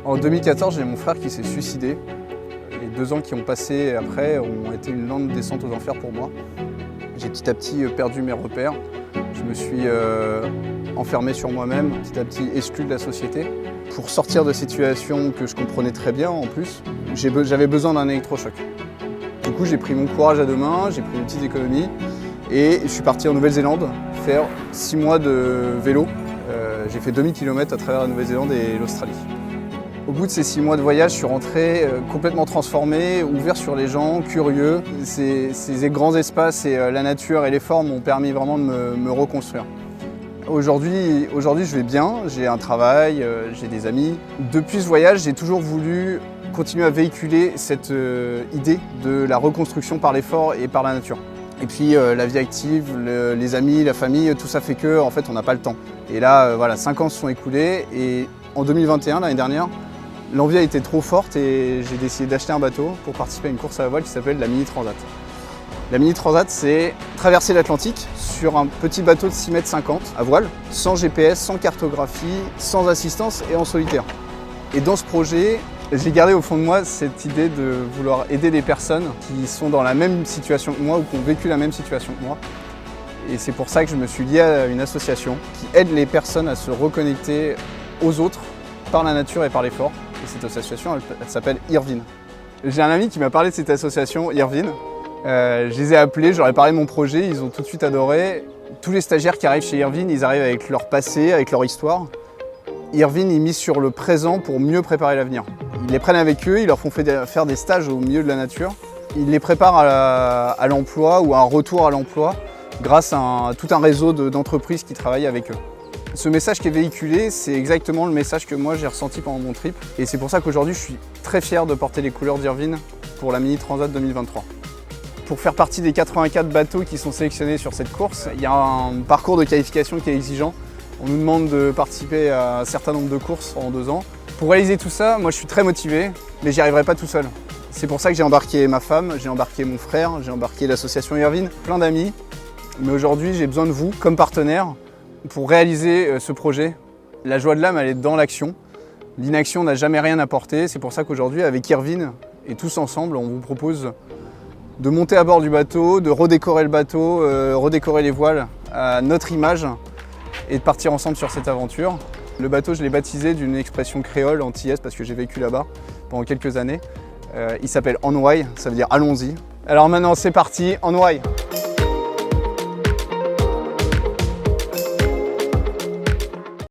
En 2014, j'ai mon frère qui s'est suicidé. Les 2 ans qui ont passé après ont été une lente descente aux enfers pour moi. J'ai petit à petit perdu mes repères. Je me suis enfermé sur moi-même, petit à petit exclu de la société. Pour sortir de cette situation que je comprenais très bien en plus, j'avais besoin d'un électrochoc. Du coup, j'ai pris mon courage à deux mains, j'ai pris une petite économie et je suis parti en Nouvelle-Zélande faire 6 mois de vélo. J'ai fait 2000 km à travers la Nouvelle-Zélande et l'Australie. Au bout de ces 6 mois de voyage, je suis rentré complètement transformé, ouvert sur les gens, curieux. Ces grands espaces et la nature et l'effort m'ont permis vraiment de me reconstruire. Aujourd'hui, je vais bien, j'ai un travail, j'ai des amis. Depuis ce voyage, j'ai toujours voulu continuer à véhiculer cette idée de la reconstruction par l'effort et par la nature. Et puis la vie active, les amis, la famille, tout ça fait que en fait, on n'a pas le temps. Et là, voilà, 5 ans se sont écoulés et en 2021, l'année dernière, l'envie a été trop forte et j'ai décidé d'acheter un bateau pour participer à une course à la voile qui s'appelle la Mini Transat. La Mini Transat, c'est traverser l'Atlantique sur un petit bateau de 6,50 m à voile, sans GPS, sans cartographie, sans assistance et en solitaire. Et dans ce projet, j'ai gardé au fond de moi cette idée de vouloir aider des personnes qui sont dans la même situation que moi ou qui ont vécu la même situation que moi. Et c'est pour ça que je me suis lié à une association qui aide les personnes à se reconnecter aux autres par la nature et par l'effort. Et cette association, elle s'appelle Irvine. J'ai un ami qui m'a parlé de cette association, Irvine. Je les ai appelés, je leur ai parlé de mon projet, ils ont tout de suite adoré. Tous les stagiaires qui arrivent chez Irvine, ils arrivent avec leur passé, avec leur histoire. Irvine, ils misent sur le présent pour mieux préparer l'avenir. Ils les prennent avec eux, ils leur font faire des stages au milieu de la nature. Ils les préparent à l'emploi ou à un retour à l'emploi grâce à tout un réseau d'entreprises qui travaillent avec eux. Ce message qui est véhiculé, c'est exactement le message que moi j'ai ressenti pendant mon trip. Et c'est pour ça qu'aujourd'hui, je suis très fier de porter les couleurs d'Irvine pour la Mini Transat 2023. Pour faire partie des 84 bateaux qui sont sélectionnés sur cette course, il y a un parcours de qualification qui est exigeant. On nous demande de participer à un certain nombre de courses en 2 ans. Pour réaliser tout ça, moi je suis très motivé, mais j'y arriverai pas tout seul. C'est pour ça que j'ai embarqué ma femme, j'ai embarqué mon frère, j'ai embarqué l'association Irvine, plein d'amis. Mais aujourd'hui, j'ai besoin de vous comme partenaire pour réaliser ce projet. La joie de l'âme, elle est dans l'action. L'inaction n'a jamais rien apporté. C'est pour ça qu'aujourd'hui, avec Irvine et tous ensemble, on vous propose de monter à bord du bateau, de redécorer le bateau, redécorer les voiles à notre image et de partir ensemble sur cette aventure. Le bateau, je l'ai baptisé d'une expression créole antillaise parce que j'ai vécu là-bas pendant quelques années. Il s'appelle Enway, ça veut dire allons-y. Alors maintenant, c'est parti, Enway!